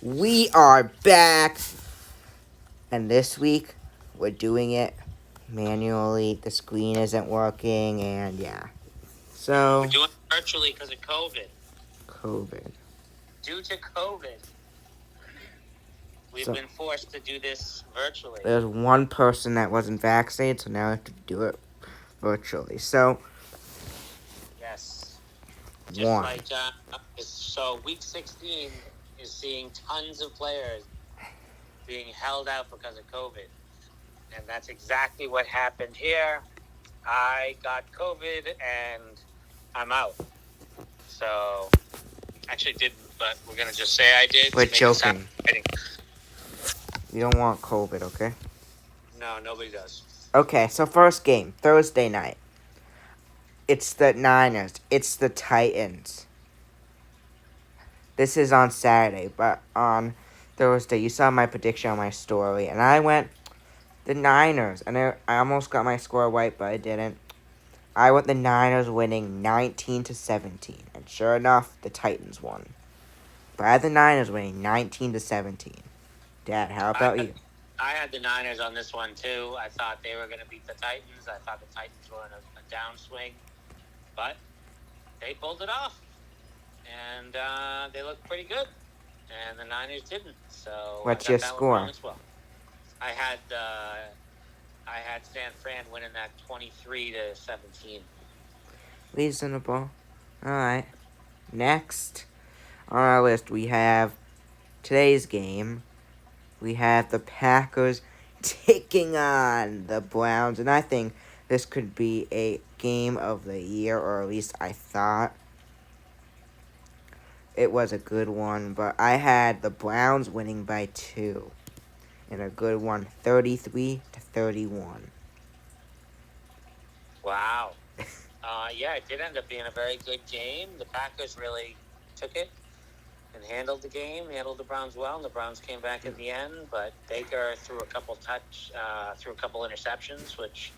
We are back, and this week we're doing it manually. The screen isn't working, and yeah. So, We're doing it virtually because of COVID. COVID. Due to COVID, we've been forced to do this virtually. There's one person that wasn't vaccinated, so now I have to do it virtually. So, Yes. one. So week 16 is seeing tons of players being held out because of COVID. And that's exactly what happened here. I got COVID and I'm out. So, actually didn't, but we're going to just say I did. We're joking. You don't want COVID, okay? No, nobody does. Okay, so first game, Thursday night. It's the Niners. It's the Titans. This is on Saturday, but on Thursday, you saw my prediction on my story, and I went the Niners, and I almost got my score right, but I didn't. I went the Niners winning 19-17, and sure enough, the Titans won. But I had the Niners winning 19-17. Dad, how about you? I had the Niners on this one too. I thought they were going to beat the Titans. I thought the Titans were in a downswing, but they pulled it off, and they looked pretty good. And the Niners didn't. So what's your score? As well. I had San Fran winning that 23-17. Reasonable. All right. Next on our list, we have today's game. We have the Packers taking on the Browns, and I think this could be a game of the year, or at least I thought it was a good one. But I had the Browns winning by 2, and a good one, 33-31. Wow. Yeah, it did end up being a very good game. The Packers really took it and handled the game, handled the Browns well, and the Browns came back in the end. But Baker threw a couple interceptions, which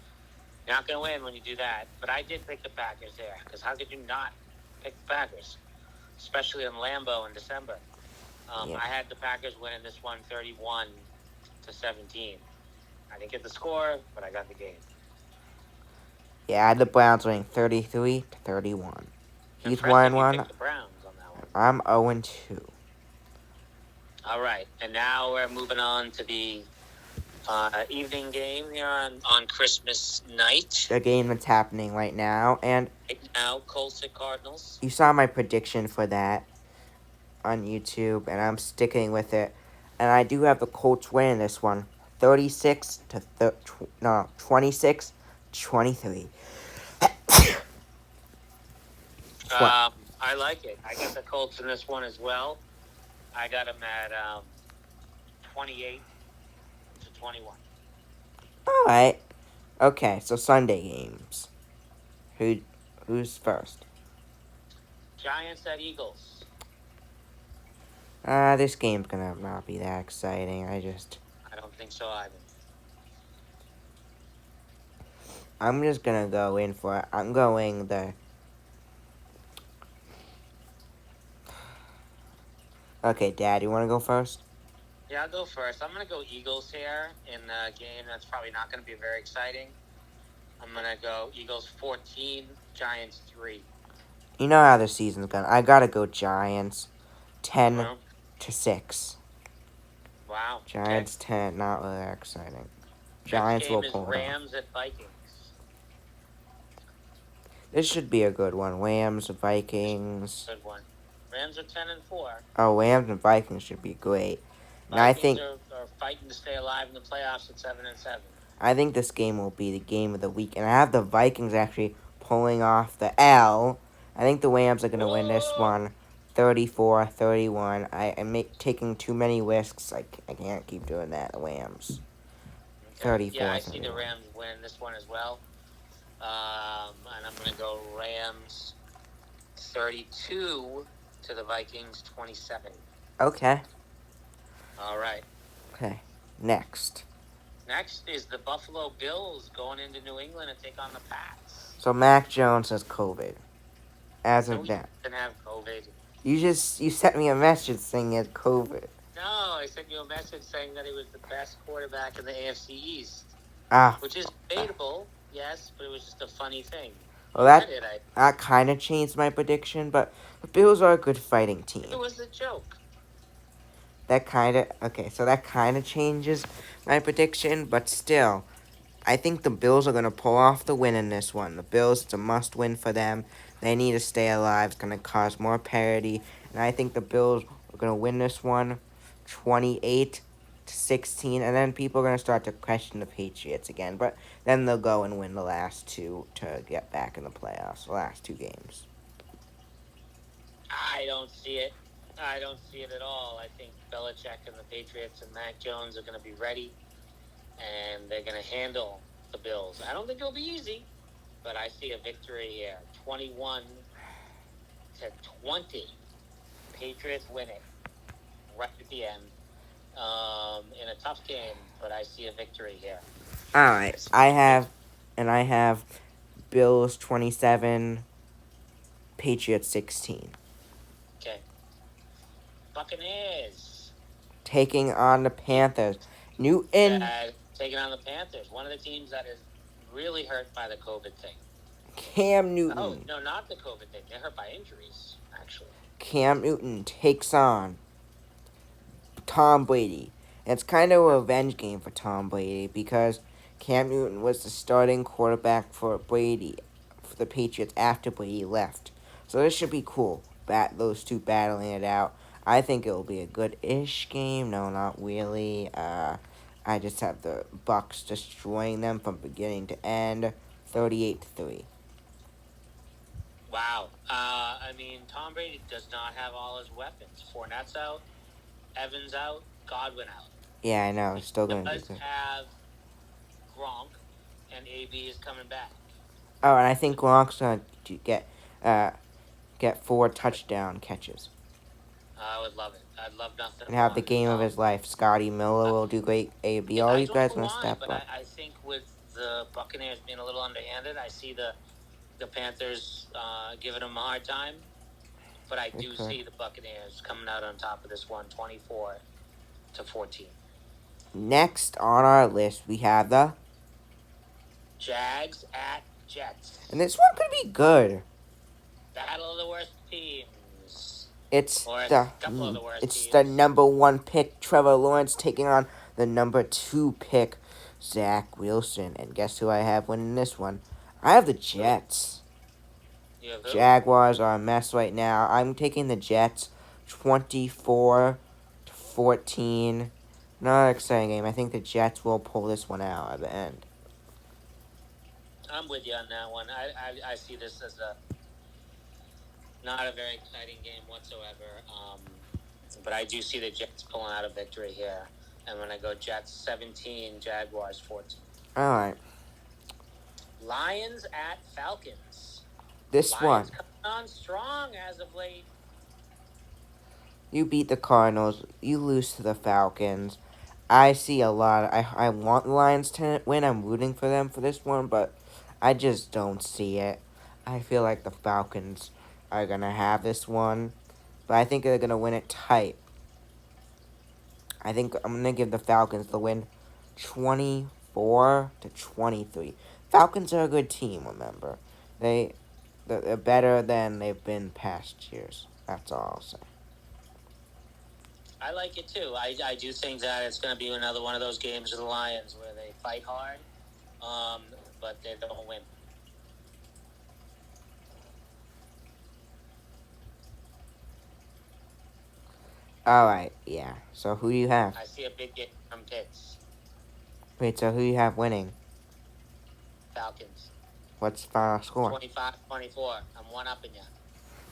you're not going to win when you do that. But I did pick the Packers there, because how could you not pick the Packers, especially in Lambeau in December? I had the Packers winning this one 31-17. I didn't get the score, but I got the game. Yeah, I had the Browns winning 33-31. He's 1-1. The Browns on that one. I'm 0-2. All right, and now we're moving on to the evening game here on Christmas night. The game that's happening right now, and right now, Colts at Cardinals. You saw my prediction for that on YouTube, and I'm sticking with it. And I do have the Colts winning this one, 26-23. I like it. I got the Colts in this one as well. I got them at 28-21. All right. Okay, so Sunday games. Who's first? Giants at Eagles. This game's gonna not be that exciting. I don't think so either. I'm just gonna go in for it. I'm going the. Okay, Dad, you want to go first? Yeah, I'll go first. I'm going to go Eagles here in a game that's probably not going to be very exciting. I'm going to go Eagles 14, Giants 3. You know how the season's going. I got to go Giants 10-6. Wow. Giants 10, not really that exciting. Giants will pull it off. Rams at Vikings. This should be a good one. Rams, Vikings. Good one. Rams are 10-4. Oh, Rams and Vikings should be great. And I think are fighting to stay alive in the playoffs at 7-7. I think this game will be the game of the week, and I have the Vikings actually pulling off the L. I think the Rams are going to win this one, 34-31. I am taking too many risks. I can't keep doing that. The Rams, 34. Yeah, I see the Rams winning this one as well. And I'm going to go Rams 32 to the Vikings 27. Okay. All right. Okay. Next is the Buffalo Bills going into New England to take on the Pats. So Mac Jones has COVID. As of now. He didn't have COVID. You sent me a message saying he had COVID. No, I sent you a message saying that he was the best quarterback in the AFC East, which is debatable, yes, but it was just a funny thing. Well, that kind of changed my prediction, but the Bills are a good fighting team. It was a joke. That kind of changes my prediction, but still, I think the Bills are going to pull off the win in this one. The Bills, it's a must-win for them. They need to stay alive. It's going to cause more parity, and I think the Bills are going to win this one 28-16, and then people are going to start to question the Patriots again, but then they'll go and win the last two to get back in the playoffs, the last two games. I don't see it. I don't see it at all. I think Belichick and the Patriots and Mac Jones are going to be ready, and they're going to handle the Bills. I don't think it'll be easy, but I see a victory here. 21-20. Patriots win it right at the end in a tough game, but I see a victory here. All right. I have Bills 27, Patriots 16. Okay. Buccaneers taking on the Panthers. Newton taking on the Panthers. One of the teams that is really hurt by the COVID thing. Cam Newton. Oh, no, not the COVID thing. They're hurt by injuries, actually. Cam Newton takes on Tom Brady. And it's kind of a revenge game for Tom Brady because Cam Newton was the starting quarterback for Brady, for the Patriots after Brady left. So this should be cool. Those two battling it out. I think it will be a good-ish game. No, not really. I just have the Bucs destroying them from beginning to end, 38-3. Wow. Tom Brady does not have all his weapons. Fournette's out, Evans out, Godwin out. Yeah, I know. It's still going to be good. good. He does have Gronk, and AB is coming back. Oh, and I think Gronk's going to get 4 touchdown catches. I would love it. I'd love nothing. And have the game of his life. Scotty Miller will do great. AB, all these guys going to step up. I think with the Buccaneers being a little underhanded, I see the Panthers giving them a hard time. But I do see the Buccaneers coming out on top of this one, 24-14. Next on our list, we have the Jags at Jets. And this one could be good. Battle of the worst teams. It's teams. The number 1 pick, Trevor Lawrence, taking on the number 2 pick, Zach Wilson. And guess who I have winning this one? I have the Jets. Jaguars are a mess right now. I'm taking the Jets 24-14. Not an exciting game. I think the Jets will pull this one out at the end. I'm with you on that one. I see this as not a very exciting game whatsoever. But I do see the Jets pulling out a victory here. And when I go Jets 17, Jaguars 14. All right. Lions at Falcons. This Lions one. coming on strong as of late. You beat the Cardinals. You lose to the Falcons. I see a lot. I want the Lions to win. I'm rooting for them for this one, but I just don't see it. I feel like the Falcons are going to have this one, but I think they're going to win it tight. I think I'm going to give the Falcons the win 24-23. Falcons are a good team, remember. They're better than they've been past years. That's all I'll say. I like it too. I do think that it's going to be another one of those games with the Lions where they fight hard, but they don't win. All right, yeah. So who do you have? I see a big game from Pitts. Wait, so who do you have winning? Falcons. What's the final score? 25-24. I'm one-upping you.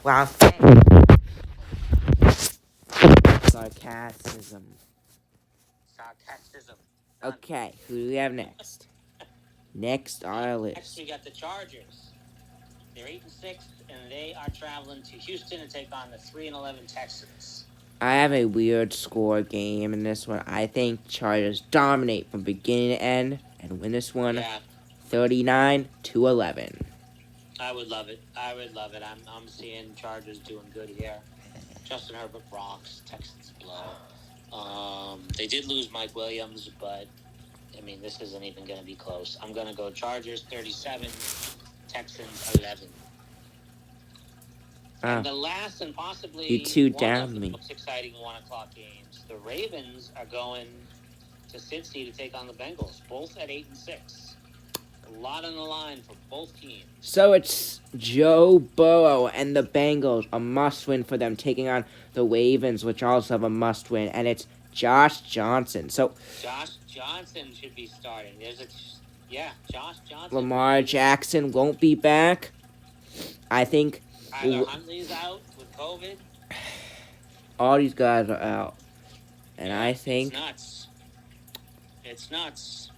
Wow. Sarcasm. Okay, who do we have next? Next on our list. Next, we got the Chargers. They're 8-6, and they are traveling to Houston to take on the 3-11 Texans. I have a weird score game in this one. I think Chargers dominate from beginning to end and win this one 39-11. I would love it. I'm seeing Chargers doing good here. Justin Herbert rocks. Texans blow. They did lose Mike Williams, but, I mean, this isn't even going to be close. I'm going to go Chargers 37, Texans 11. And the last and possibly you two one of downed the me. most exciting 1 o'clock games, the Ravens are going to Cincy to take on the Bengals, both at 8-6. A lot on the line for both teams. So it's Joe Burrow and the Bengals, a must-win for them, taking on the Ravens, which also have a must-win, and it's Josh Johnson. So Josh Johnson should be starting. Josh Johnson. Lamar Jackson won't be back. I think Tyler Huntley's out with COVID. all these guys are out. And I think It's nuts.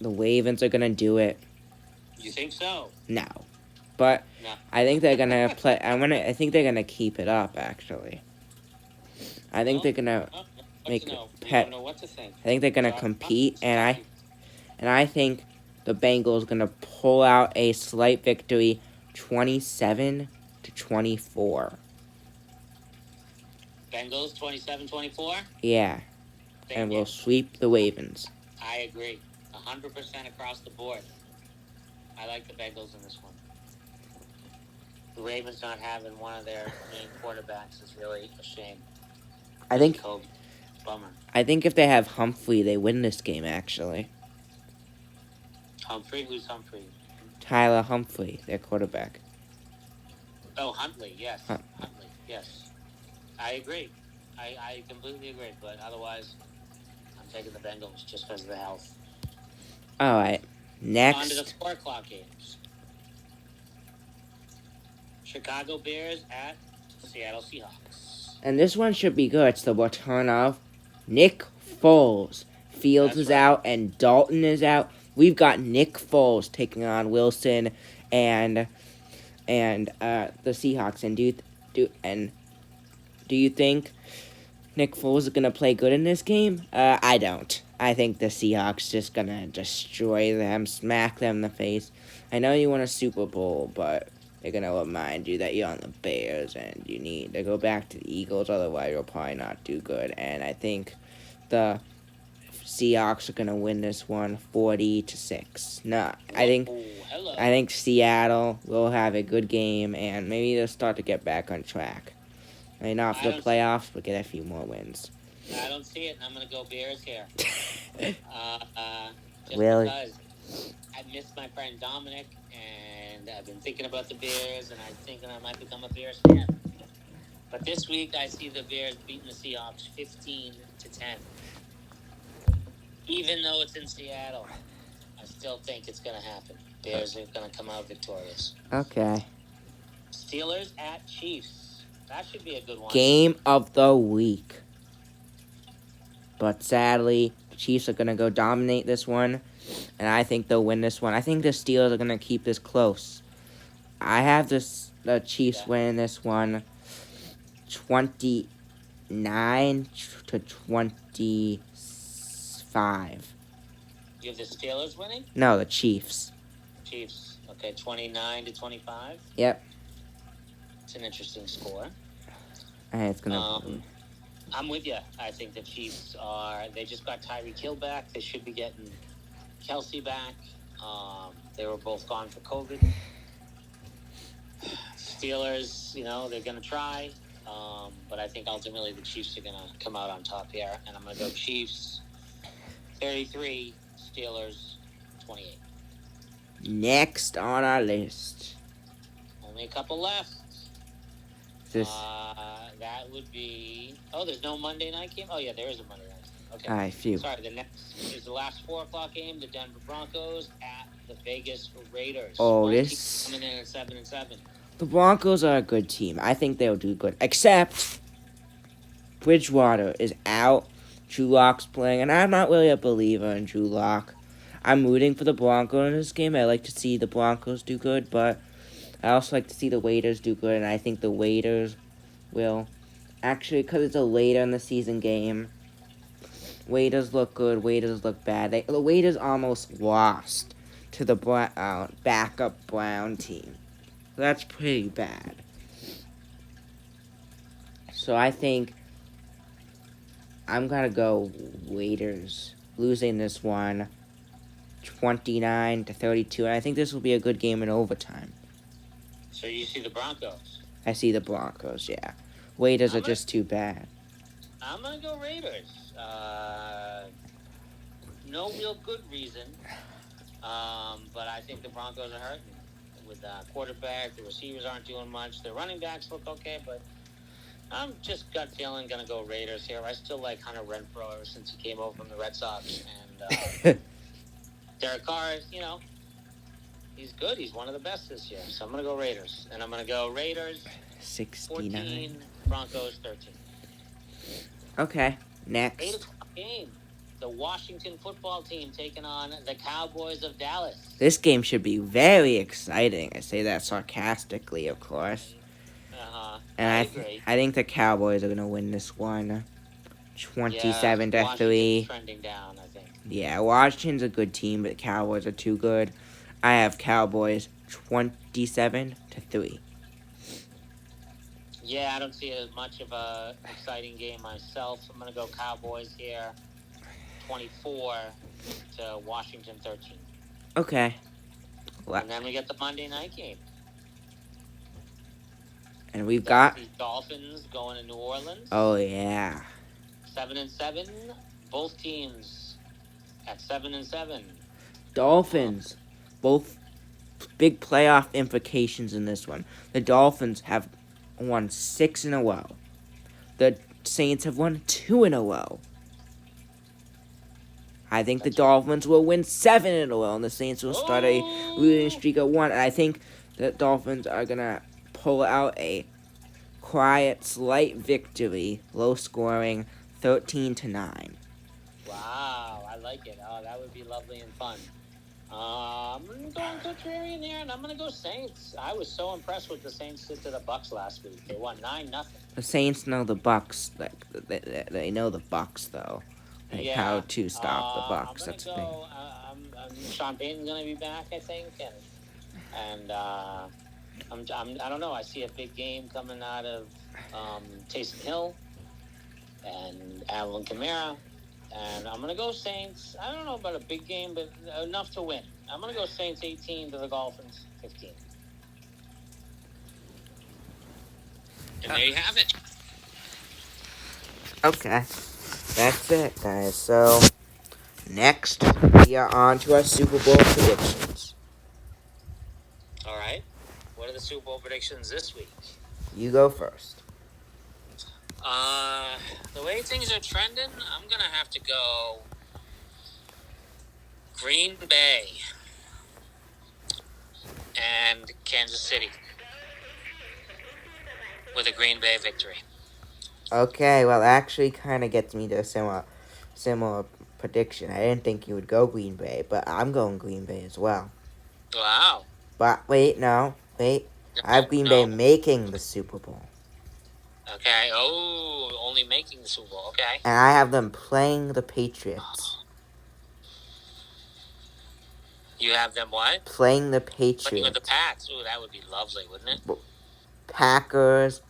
The Ravens are gonna do it. You think so? No. But No. I think they're gonna play I think they're gonna keep it up actually. I think they're gonna make don't know what to think. I think they're gonna compete, and I think the Bengals gonna pull out a slight victory, 27-24. Bengals 27-24. Yeah, and we'll sweep the Ravens. I agree, 100% across the board. I like the Bengals in this one. The Ravens not having one of their main quarterbacks is really a shame. I think. Bummer. I think if they have Humphrey, they win this game, actually. Humphrey? Who's Humphrey? Tyler Humphrey, their quarterback. Oh, Huntley, yes. Huntley, yes. I agree. I completely agree, but otherwise, I'm taking the Bengals just because of the health. All right. Next. On to the 4 o'clock games. Chicago Bears at Seattle Seahawks. And this one should be good. It's the return of Nick Foles. Fields is out and Dalton is out. We've got Nick Foles taking on Wilson and the Seahawks. And do you think Nick Foles is gonna play good in this game? I don't. I think the Seahawks just gonna destroy them, smack them in the face. I know you won a Super Bowl, but they're gonna remind you that you're on the Bears and you need to go back to the Eagles. Otherwise, you'll probably not do good. And I think the Seahawks are gonna win this one, 40-6. No, I think Seattle will have a good game and maybe they'll start to get back on track. Maybe not for the playoffs, but get a few more wins. I don't see it, and I'm going to go Bears here. Just really? Because I miss my friend Dominic, and I've been thinking about the Bears, and I'm thinking I might become a Bears fan. But this week, I see the Bears beating the Seahawks 15-10. Even though it's in Seattle, I still think it's going to happen. Bears are going to come out victorious. Okay. Steelers at Chiefs. That should be a good one. Game of the week. But sadly, the Chiefs are going to go dominate this one. And I think they'll win this one. I think the Steelers are going to keep this close. I have the Chiefs winning this one 29-25. You have the Steelers winning? No, the Chiefs. Chiefs. Okay, 29-25? Yep. It's an interesting score. It's gonna. I'm with you. I think the Chiefs they just got Tyreek Hill back. They should be getting Kelsey back. They were both gone for COVID. Steelers, they're going to try. But I think ultimately the Chiefs are going to come out on top here. And I'm going to go Chiefs 33, Steelers 28. Next on our list. Only a couple left. That would be... Oh, there's no Monday night game? Oh, yeah, there is a Monday night game. Okay. All right, phew. Sorry, the next is the last 4 o'clock game, the Denver Broncos at the Vegas Raiders. Oh, this... Coming in at 7-7. The Broncos are a good team. I think they'll do good. Except Bridgewater is out. Drew Lock's playing, and I'm not really a believer in Drew Lock. I'm rooting for the Broncos in this game. I like to see the Broncos do good, but I also like to see the Raiders do good, and I think the Raiders will. Actually, because it's a later in the season game, Raiders look good, Raiders look bad. The Raiders almost lost to the backup Brown team. That's pretty bad. So I think I'm gonna go Raiders, losing this one 29-32, and I think this will be a good game in overtime. So you see the Broncos. I see the Broncos, yeah. Raiders I'm are gonna- just too bad. I'm going to go Raiders. No real good reason, but I think the Broncos are hurting. With the quarterback, the receivers aren't doing much. The running backs look okay, but I'm just gut feeling going to go Raiders here. I still like Hunter Renfrow ever since he came over from the Red Sox. And Derek Carr, he's good. He's one of the best this year. So I'm going to go Raiders. And I'm going to go Raiders 69. 14, Broncos 13. Okay, 8 next. o'clock game. The Washington football team taking on the Cowboys of Dallas. This game should be very exciting. I say that sarcastically, of course. And And I agree. I think the Cowboys are gonna win this one, 27-3. Washington's trending down, I think. Yeah, Washington's a good team, but the Cowboys are too good. I have Cowboys 27-3. Yeah, I don't see as much of a exciting game myself. I'm going to go Cowboys here, 24 to Washington 13. Okay. And then we get the Monday night game. And we've got the Dolphins going to New Orleans. Oh yeah. 7-7. Both teams at 7-7. Dolphins, both big playoff implications in this one. The Dolphins have won 6 in a row. The Saints have won 2 in a row. I think the Dolphins will win 7 in a row, and the Saints will start a losing streak of 1. And I think the Dolphins are gonna pull out a quiet, slight victory, low scoring, 13-9. Wow, I like it. Oh, that would be lovely and fun. I'm going contrarian here, and I'm going to go Saints. I was so impressed with the Saints did to the Bucks last week. They won 9-0. The Saints know the Bucks. They know the Bucks, though. Like how to stop the Bucks. That's the thing. Sean Payton's going to be back, I think, and I don't know. I see a big game coming out of Taysom Hill and Alvin Kamara. And I'm going to go Saints. I don't know about a big game, but enough to win. I'm going to go Saints 18 to the Dolphins 15. And there you have it. Okay. That's it, guys. So, next, we are on to our Super Bowl predictions. All right. What are the Super Bowl predictions this week? You go first. The way things are trending, I'm going to have to go Green Bay and Kansas City with a Green Bay victory. Okay, well, actually kind of gets me to a similar prediction. I didn't think you would go Green Bay, but I'm going Green Bay as well. Wow. But wait, no. I have Green Bay making the Super Bowl. Okay. Oh, only making the Super Bowl. Okay. And I have them playing the Patriots. You have them what? Playing the Patriots. Playing with the Pats. Ooh, that would be lovely, wouldn't it? Pats.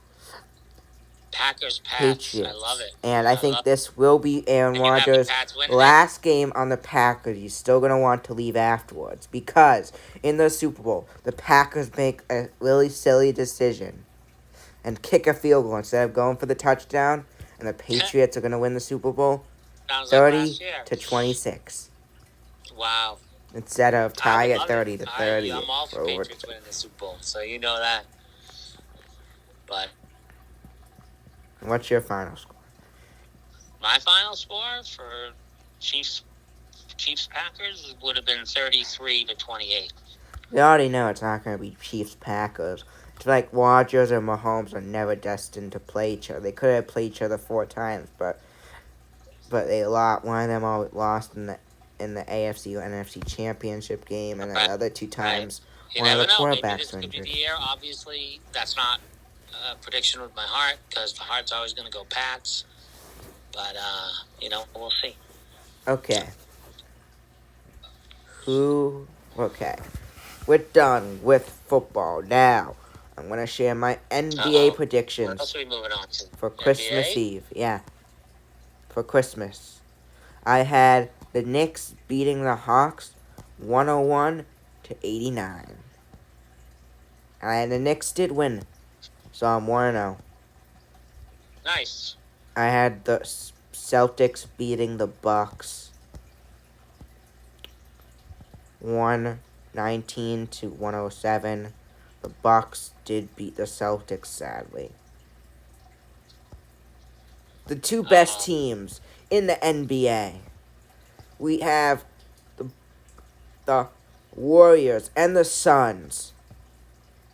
Patriots. I love it. And I think this will be Aaron Rodgers' last game on the Packers. He's still going to want to leave afterwards. Because in the Super Bowl, the Packers make a really silly decision and kick a field goal instead of going for the touchdown. And the Patriots are going to win the Super Bowl 30-26. Wow. Instead of tying at 30-30. I'm all for Patriots winning the Super Bowl, so you know that. But what's your final score? My final score for Chiefs Packers would have been 33-28. We already know it's not going to be Chiefs Packers. It's like Rodgers and Mahomes are never destined to play each other. They could have played each other 4 times, but they lost. One of them all lost in the AFC or NFC Championship game, and the other 2 times one of the quarterbacks were injured. Maybe this could be the year. Obviously, that's not a prediction with my heart because the heart's always going to go Pats. But we'll see. Okay. Okay. We're done with football now. I'm going to share my NBA predictions what else are we moving on to? for Christmas NBA? Eve. Yeah. for Christmas. I had the Knicks beating the Hawks 101-89. And the Knicks did win, so I'm 1-0. Nice. I had the Celtics beating the Bucks 119-107. The Bucks did beat the Celtics, sadly. The two best teams in the NBA. We have the Warriors and the Suns.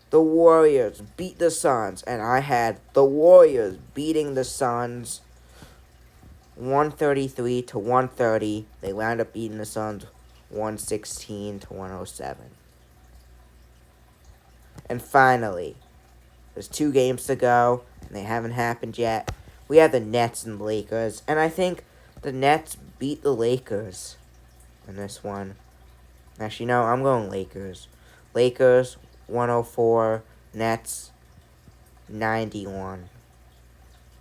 The Warriors beat the Suns, and I had the Warriors beating the Suns 133-130. They wound up beating the Suns 116-107. And finally, there's 2 games to go, and they haven't happened yet. We have the Nets and Lakers, and I think the Nets beat the Lakers in this one. Actually, no, I'm going Lakers. Lakers 104, Nets 91.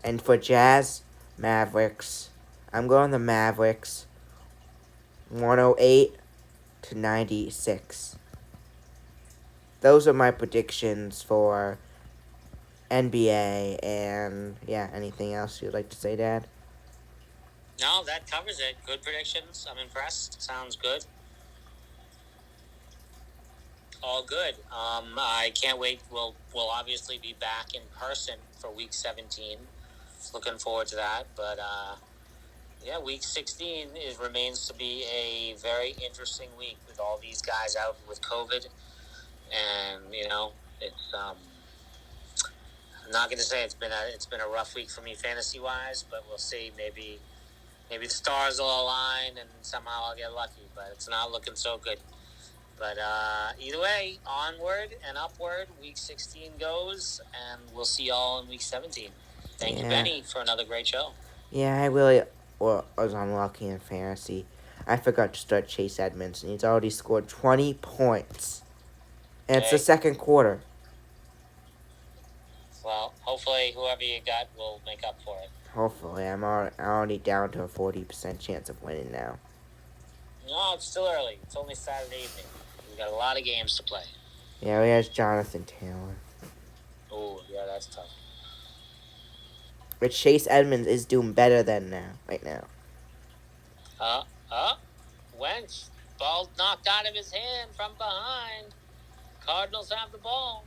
And for Jazz, Mavericks, I'm going the Mavericks 108-96. Those are my predictions for NBA, and yeah, anything else you'd like to say, Dad? No, that covers it. Good predictions. I'm impressed. Sounds good. All good. I can't wait. We'll obviously be back in person for Week 17. Looking forward to that. But yeah, Week 16 remains to be a very interesting week with all these guys out with COVID, and it's. I'm not going to say it's been a rough week for me fantasy wise, but we'll see. Maybe the stars will align and somehow I'll get lucky. But it's not looking so good. But either way, onward and upward, Week 16 goes, and we'll see y'all in Week 17. Thank you, Benny, for another great show. Yeah, I really was unlucky in fantasy. I forgot to start Chase Edmonds, and he's already scored 20 points. And it's the second quarter. Well, hopefully whoever you got will make up for it. Hopefully. I'm already down to a 40% chance of winning now. No, it's still early. It's only Saturday evening. We've got a lot of games to play. Yeah, we have Jonathan Taylor. Oh, yeah, that's tough. But Chase Edmonds is doing better than right now. Wentz. Ball knocked out of his hand from behind. Cardinals have the ball.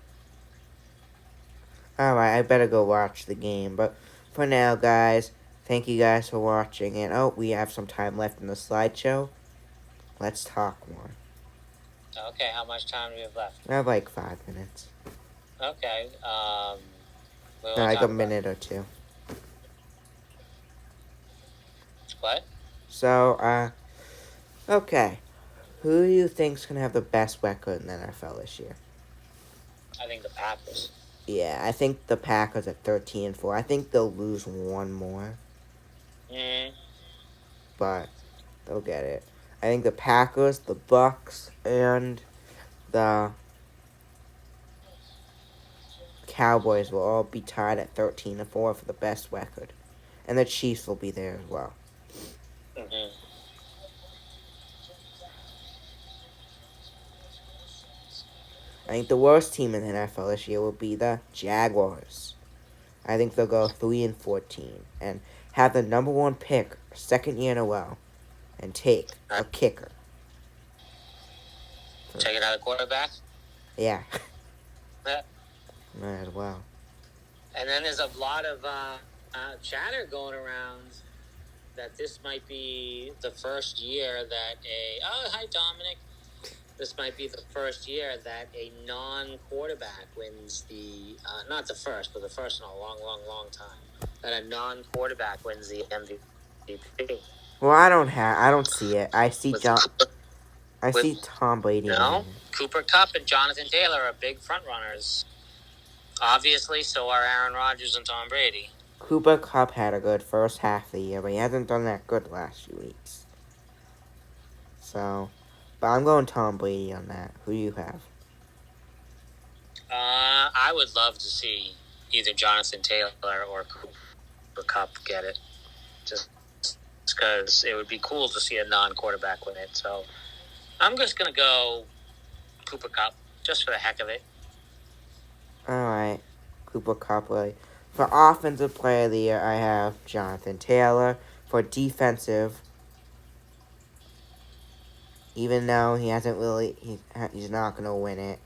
Alright, I better go watch the game. But for now, guys, thank you guys for watching. And, we have some time left in the slideshow. Let's talk more. Okay, how much time do we have left? I have like 5 minutes. Okay. Like a minute or 2. What? So, okay. Who do you think's going to have the best record in the NFL this year? I think the Packers. Yeah, I think the Packers at 13-4. I think they'll lose one more. But they'll get it. I think the Packers, the Bucks, and the Cowboys will all be tied at 13-4 for the best record. And the Chiefs will be there as well. I think the worst team in the NFL this year will be the Jaguars. I think they'll go 3-14 and have the number 1 pick, second year in a row, and take a kicker. Take another quarterback? Yeah. Might as well. And then there's a lot of chatter going around that this might be the first year that hi, Dominic. This might be the first year that a non-quarterback wins the, not the first, but the first in a long, long, long time, that a non-quarterback wins the MVP. Well, I don't see it. I see Tom Brady. No, Cooper Kupp and Jonathan Taylor are big front runners. Obviously, so are Aaron Rodgers and Tom Brady. Cooper Kupp had a good first half of the year, but he hasn't done that good the last few weeks. So, but I'm going Tom Brady on that. Who do you have? I would love to see either Jonathan Taylor or Cooper Kupp get it. Just because it would be cool to see a non-quarterback win it. So I'm just going to go Cooper Cup just for the heck of it. All right, Cooper Cup. For offensive player of the year, I have Jonathan Taylor. For defensive, even though he hasn't really, he's not gonna win it,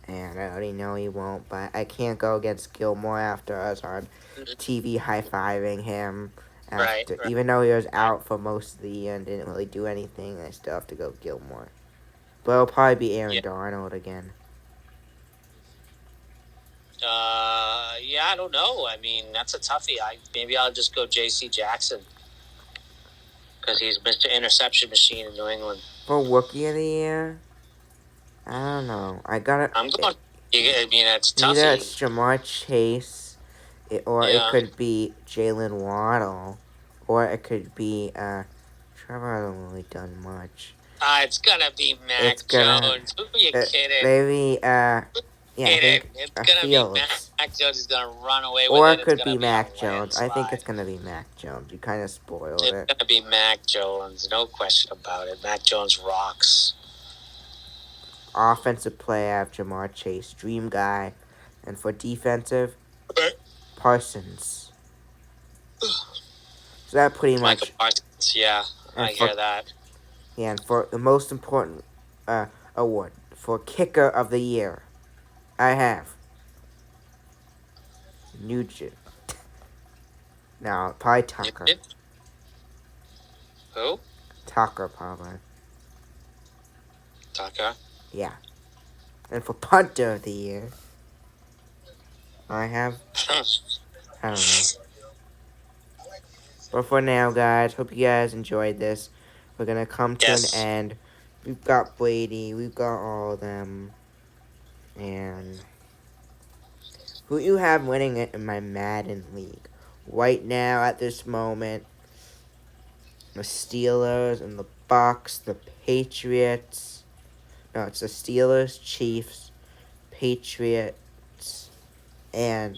and I already know he won't. But I can't go against Gilmore after us on TV high-fiving him. After, Right. Even though he was out for most of the year and didn't really do anything, I still have to go Gilmore. But it'll probably be Aaron Darnold again. Yeah, I don't know. I mean, that's a toughie. Maybe I'll just go J.C. Jackson because he's Mr. Interception Machine in New England. For Rookie of the Year, I don't know. I'm going. I mean, it's toughy. Either it's Jamar Chase, it could be Jalen Waddle, or it could be Trevor hasn't really done much. It's gonna be Mac Jones. Who are you kidding? Maybe I think it's gonna Fields. be Mac Jones is gonna run away with or it. It could be Mac Jones. I think it's gonna be Mac Jones. You kind of spoiled it. It's gonna be Mac Jones, no question about it. Mac Jones rocks. Offensive play, I have Jamar Chase, dream guy, and for defensive, Parsons. So that pretty much. Michael Parsons, yeah, I hear that. Yeah, and for the most important award, for kicker of the year, I have Nugent. No, probably Tucker. Who? Tucker, probably. Tucker? Yeah. And for punter of the year, I have... I don't know. But for now, guys, hope you guys enjoyed this. We're going to come to an end. We've got Brady. We've got all of them. And who you have winning it in my Madden League? Right now, at this moment, the Steelers and the Bucks, the Patriots. No, it's the Steelers, Chiefs, Patriots, and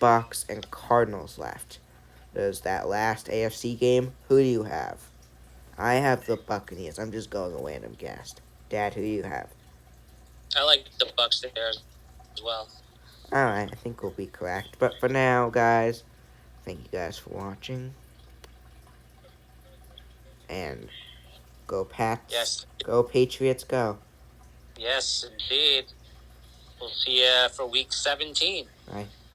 Bucks and Cardinals left. There's that last AFC game. Who do you have? I have the Buccaneers. I'm just going a random guess. Dad, who do you have? I like the Bucks there as well. Alright, I think we'll be correct. But for now, guys, thank you guys for watching. And go Pats. Yes. Go Patriots, go. Yes, indeed. We'll see you for week 17. Bye.